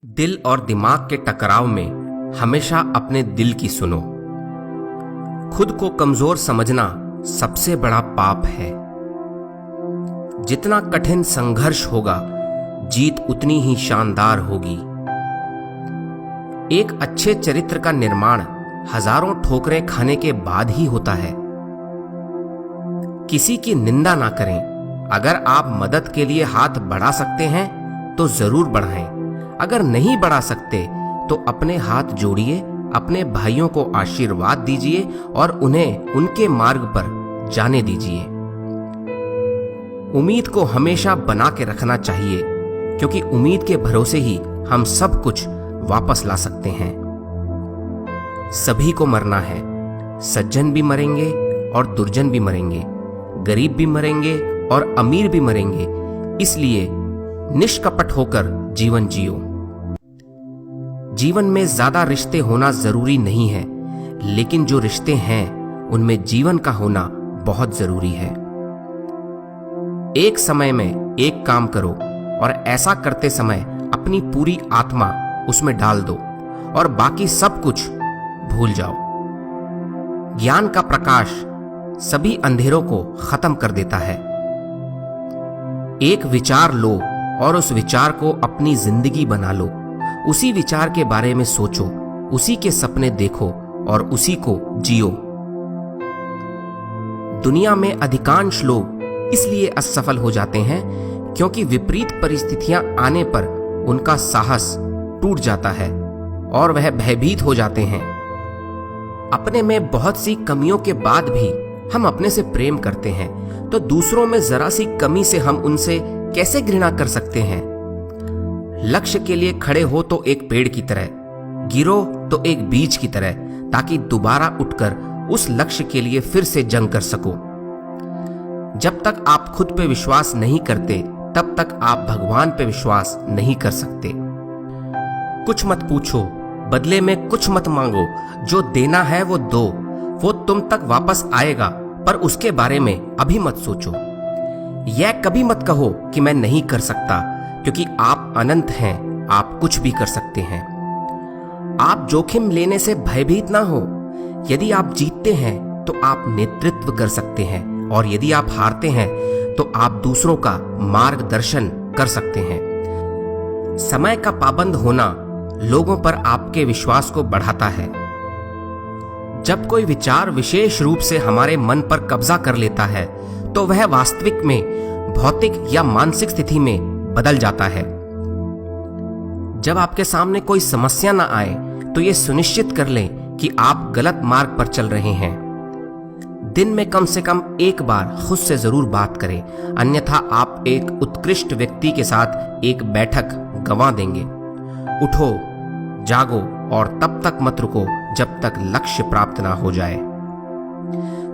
दिल और दिमाग के टकराव में हमेशा अपने दिल की सुनो। खुद को कमजोर समझना सबसे बड़ा पाप है। जितना कठिन संघर्ष होगा, जीत उतनी ही शानदार होगी। एक अच्छे चरित्र का निर्माण हजारों ठोकरें खाने के बाद ही होता है। किसी की निंदा ना करें। अगर आप मदद के लिए हाथ बढ़ा सकते हैं तो जरूर बढ़ाएं। अगर नहीं बढ़ा सकते तो अपने हाथ जोड़िए, अपने भाइयों को आशीर्वाद दीजिए और उन्हें उनके मार्ग पर जाने दीजिए। उम्मीद को हमेशा बना के रखना चाहिए, क्योंकि उम्मीद के भरोसे ही हम सब कुछ वापस ला सकते हैं। सभी को मरना है। सज्जन भी मरेंगे और दुर्जन भी मरेंगे, गरीब भी मरेंगे और अमीर भी मरेंगे। इसलिए निष्कपट होकर जीवन जियो। जीवन में ज्यादा रिश्ते होना जरूरी नहीं है, लेकिन जो रिश्ते हैं उनमें जीवन का होना बहुत जरूरी है। एक समय में एक काम करो और ऐसा करते समय अपनी पूरी आत्मा उसमें डाल दो और बाकी सब कुछ भूल जाओ। ज्ञान का प्रकाश सभी अंधेरों को खत्म कर देता है। एक विचार लो और उस विचार को अपनी जिंदगी बना लो। उसी विचार के बारे में सोचो, उसी के सपने देखो और उसी को जियो। दुनिया में अधिकांश लोग इसलिए असफल हो जाते हैं क्योंकि विपरीत परिस्थितियां आने पर उनका साहस टूट जाता है और वह भयभीत हो जाते हैं। अपने में बहुत सी कमियों के बाद भी हम अपने से प्रेम करते हैं, तो दूसरों में जरा सी कमी से हम उनसे कैसे घृणा कर सकते हैं। लक्ष्य के लिए खड़े हो तो एक पेड़ की तरह, गिरो तो एक बीज की तरह, ताकि दोबारा उठकर उस लक्ष्य के लिए फिर से जंग कर सको। जब तक आप खुद पे विश्वास नहीं करते, तब तक आप भगवान पे विश्वास नहीं कर सकते। कुछ मत पूछो, बदले में कुछ मत मांगो। जो देना है वो दो, वो तुम तक वापस आएगा, पर उसके बारे में अभी मत सोचो। यह कभी मत कहो कि मैं नहीं कर सकता, क्योंकि आप अनंत हैं, आप कुछ भी कर सकते हैं। आप जोखिम लेने से भयभीत ना हो। यदि आप जीतते हैं तो आप नेतृत्व कर सकते हैं, और यदि आप हारते हैं तो आप दूसरों का मार्गदर्शन कर सकते हैं। समय का पाबंद होना लोगों पर आपके विश्वास को बढ़ाता है। जब कोई विचार विशेष रूप से हमारे मन पर कब्जा कर लेता है, तो वह वास्तविक में भौतिक या मानसिक स्थिति में बदल जाता है। जब आपके सामने कोई समस्या ना आए, तो यह सुनिश्चित कर लें कि आप गलत मार्ग पर चल रहे हैं। दिन में कम से कम एक बार खुद से जरूर बात करें, अन्यथा आप एक उत्कृष्ट व्यक्ति के साथ एक बैठक गंवा देंगे। उठो, जागो और तब तक मत रुको जब तक लक्ष्य प्राप्त ना हो जाए।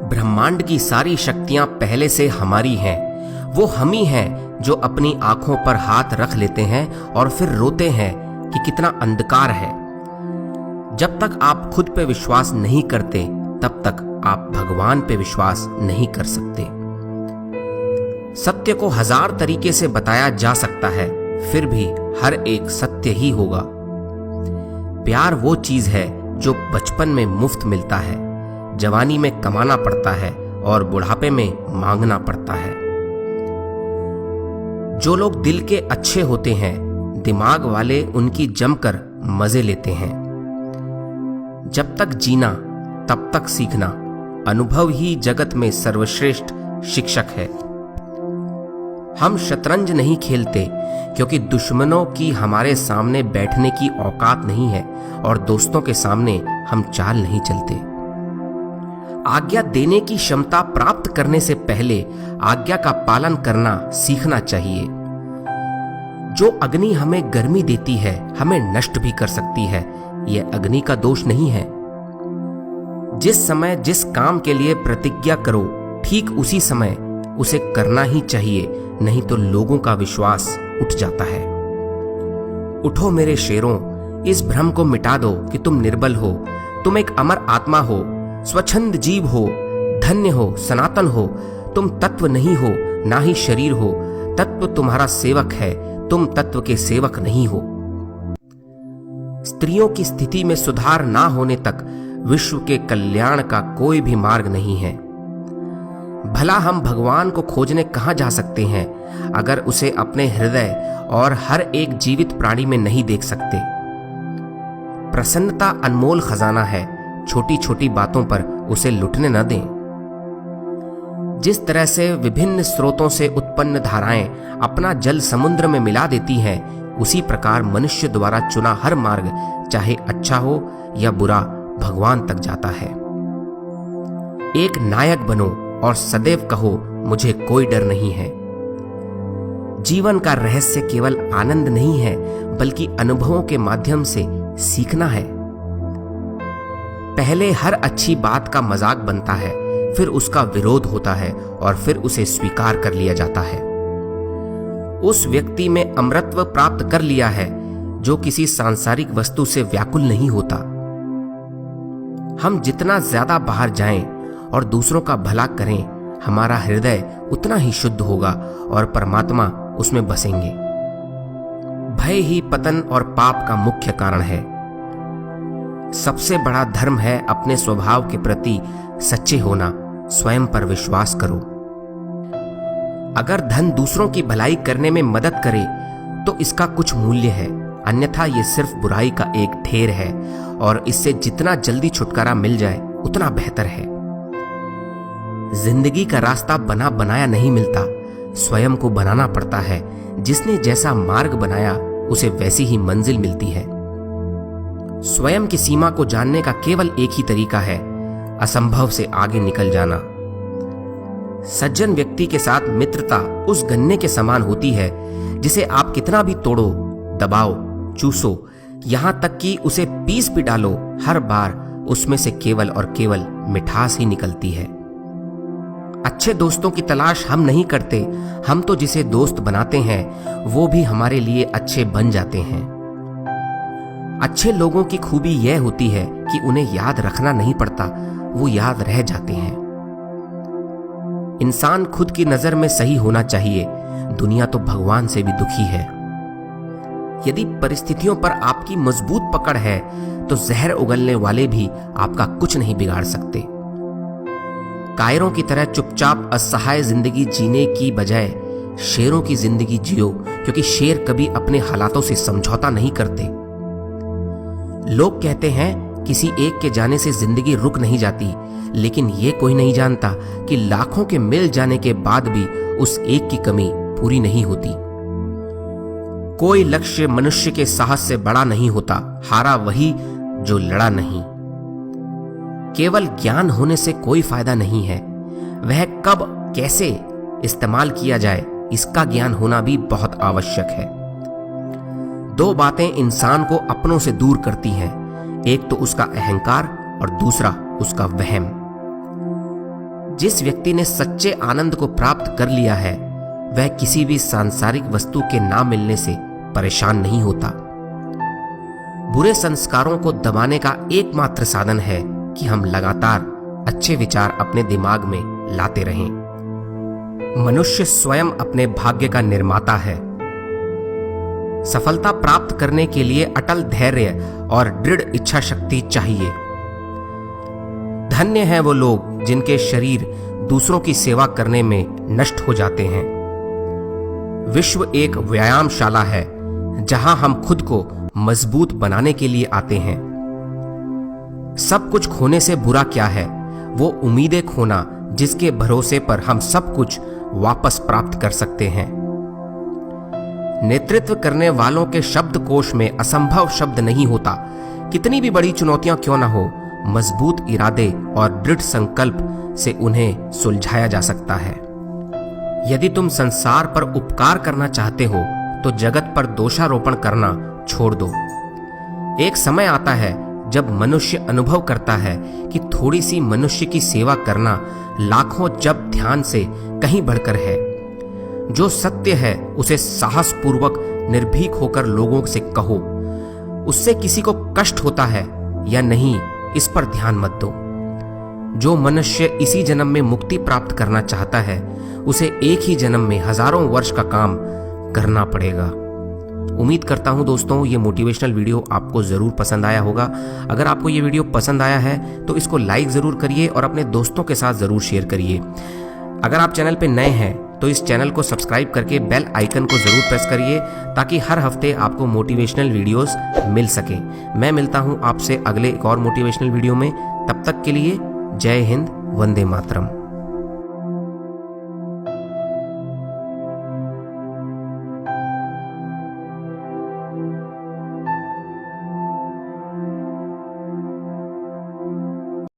ब्रह्मांड की सारी शक्तियां पहले से हमारी हैं। वो हम ही हैं जो अपनी आंखों पर हाथ रख लेते हैं और फिर रोते हैं कि कितना अंधकार है। जब तक आप खुद पे विश्वास नहीं करते, तब तक आप भगवान पे विश्वास नहीं कर सकते। सत्य को हजार तरीके से बताया जा सकता है, फिर भी हर एक सत्य ही होगा। प्यार वो चीज है जो बचपन में मुफ्त मिलता है, जवानी में कमाना पड़ता है और बुढ़ापे में मांगना पड़ता है। जो लोग दिल के अच्छे होते हैं, दिमाग वाले उनकी जमकर मजे लेते हैं। जब तक जीना तब तक सीखना। अनुभव ही जगत में सर्वश्रेष्ठ शिक्षक है। हम शतरंज नहीं खेलते क्योंकि दुश्मनों की हमारे सामने बैठने की औकात नहीं है, और दोस्तों के सामने हम चाल नहीं चलते। आज्ञा देने की क्षमता प्राप्त करने से पहले आज्ञा का पालन करना सीखना चाहिए। जो अग्नि हमें गर्मी देती है, हमें नष्ट भी कर सकती है। यह अग्नि का दोष नहीं है। जिस समय जिस काम के लिए प्रतिज्ञा करो, ठीक उसी समय उसे करना ही चाहिए, नहीं तो लोगों का विश्वास उठ जाता है। उठो मेरे शेरों, इस भ्रम को मिटा दो कि तुम निर्बल हो। तुम एक अमर आत्मा हो, स्वच्छंद जीव हो, धन्य हो, सनातन हो। तुम तत्व नहीं हो, ना ही शरीर हो। तत्व तुम्हारा सेवक है, तुम तत्व के सेवक नहीं हो। स्त्रियों की स्थिति में सुधार ना होने तक विश्व के कल्याण का कोई भी मार्ग नहीं है। भला हम भगवान को खोजने कहां जा सकते हैं अगर उसे अपने हृदय और हर एक जीवित प्राणी में नहीं देख सकते। प्रसन्नता अनमोल खजाना है, छोटी छोटी बातों पर उसे लुटने न दें। जिस तरह से विभिन्न स्रोतों से उत्पन्न धाराएं अपना जल समुद्र में मिला देती हैं, उसी प्रकार मनुष्य द्वारा चुना हर मार्ग, चाहे अच्छा हो या बुरा, भगवान तक जाता है। एक नायक बनो और सदैव कहो, मुझे कोई डर नहीं है। जीवन का रहस्य केवल आनंद नहीं है, बल्कि अनुभवों के माध्यम से सीखना है। पहले हर अच्छी बात का मजाक बनता है, फिर उसका विरोध होता है और फिर उसे स्वीकार कर लिया जाता है। उस व्यक्ति में अमरत्व प्राप्त कर लिया है जो किसी सांसारिक वस्तु से व्याकुल नहीं होता। हम जितना ज्यादा बाहर जाएं और दूसरों का भला करें, हमारा हृदय उतना ही शुद्ध होगा और परमात्मा उसमें बसेंगे। भय ही पतन और पाप का मुख्य कारण है। सबसे बड़ा धर्म है अपने स्वभाव के प्रति सच्चे होना, स्वयं पर विश्वास करो। अगर धन दूसरों की भलाई करने में मदद करे तो इसका कुछ मूल्य है, अन्यथा ये सिर्फ बुराई का एक ढेर है और इससे जितना जल्दी छुटकारा मिल जाए उतना बेहतर है। जिंदगी का रास्ता बना बनाया नहीं मिलता, स्वयं को बनाना पड़ता है। जिसने जैसा मार्ग बनाया उसे वैसी ही मंजिल मिलती है। स्वयं की सीमा को जानने का केवल एक ही तरीका है, असंभव से आगे निकल जाना। सज्जन व्यक्ति के साथ मित्रता उस गन्ने के समान होती है जिसे आप कितना भी तोड़ो, दबाओ, चूसो, यहां तक कि उसे पीस भी डालो, हर बार उसमें से केवल और केवल मिठास ही निकलती है। अच्छे दोस्तों की तलाश हम नहीं करते, हम तो जिसे दोस्त बनाते हैं वो भी हमारे लिए अच्छे बन जाते हैं। अच्छे लोगों की खूबी यह होती है कि उन्हें याद रखना नहीं पड़ता, वो याद रह जाते हैं। इंसान खुद की नजर में सही होना चाहिए, दुनिया तो भगवान से भी दुखी है। यदि परिस्थितियों पर आपकी मजबूत पकड़ है तो जहर उगलने वाले भी आपका कुछ नहीं बिगाड़ सकते। कायरों की तरह चुपचाप असहाय जिंदगी जीने की बजाय शेरों की जिंदगी जियो, क्योंकि शेर कभी अपने हालातों से समझौता नहीं करते। लोग कहते हैं किसी एक के जाने से जिंदगी रुक नहीं जाती, लेकिन ये कोई नहीं जानता कि लाखों के मिल जाने के बाद भी उस एक की कमी पूरी नहीं होती। कोई लक्ष्य मनुष्य के साहस से बड़ा नहीं होता, हारा वही जो लड़ा नहीं। केवल ज्ञान होने से कोई फायदा नहीं है, वह कब कैसे इस्तेमाल किया जाए इसका ज्ञान होना भी बहुत आवश्यक है। दो बातें इंसान को अपनों से दूर करती हैं, एक तो उसका अहंकार और दूसरा उसका वहम। जिस व्यक्ति ने सच्चे आनंद को प्राप्त कर लिया है वह किसी भी सांसारिक वस्तु के ना मिलने से परेशान नहीं होता। बुरे संस्कारों को दबाने का एकमात्र साधन है कि हम लगातार अच्छे विचार अपने दिमाग में लाते रहें। मनुष्य स्वयं अपने भाग्य का निर्माता है। सफलता प्राप्त करने के लिए अटल धैर्य और दृढ़ इच्छा शक्ति चाहिए। धन्य हैं वो लोग जिनके शरीर दूसरों की सेवा करने में नष्ट हो जाते हैं। विश्व एक व्यायामशाला है जहां हम खुद को मजबूत बनाने के लिए आते हैं। सब कुछ खोने से बुरा क्या है, वो उम्मीदें खोना जिसके भरोसे पर हम सब कुछ वापस प्राप्त कर सकते हैं। नेतृत्व करने वालों के शब्दकोश में असंभव शब्द नहीं होता। कितनी भी बड़ी चुनौतियां क्यों ना हो, मजबूत इरादे और दृढ़ संकल्प से उन्हें सुलझाया जा सकता है। यदि तुम संसार पर उपकार करना चाहते हो तो जगत पर दोषारोपण करना छोड़ दो। एक समय आता है जब मनुष्य अनुभव करता है कि थोड़ी सी मनुष्य की सेवा करना लाखों जप ध्यान से कहीं बढ़कर है। जो सत्य है उसे साहस पूर्वक निर्भीक होकर लोगों से कहो। उससे किसी को कष्ट होता है या नहीं, इस पर ध्यान मत दो। जो मनुष्य इसी जन्म में मुक्ति प्राप्त करना चाहता है उसे एक ही जन्म में हजारों वर्ष का काम करना पड़ेगा। उम्मीद करता हूं दोस्तों ये मोटिवेशनल वीडियो आपको ज़रूर पसंद आया होगा। अगर आपको ये वीडियो पसंद आया है तो इसको लाइक ज़रूर करिए और अपने दोस्तों के साथ ज़रूर शेयर करिए। अगर आप चैनल पे नए हैं तो इस चैनल को सब्सक्राइब करके बेल आइकन को ज़रूर प्रेस करिए ताकि हर हफ्ते आपको मोटिवेशनल वीडियोस मिल सके। मैं मिलता हूं आपसे अगले एक और मोटिवेशनल वीडियो में। तब तक के लिए जय हिंद, वंदे मातरम।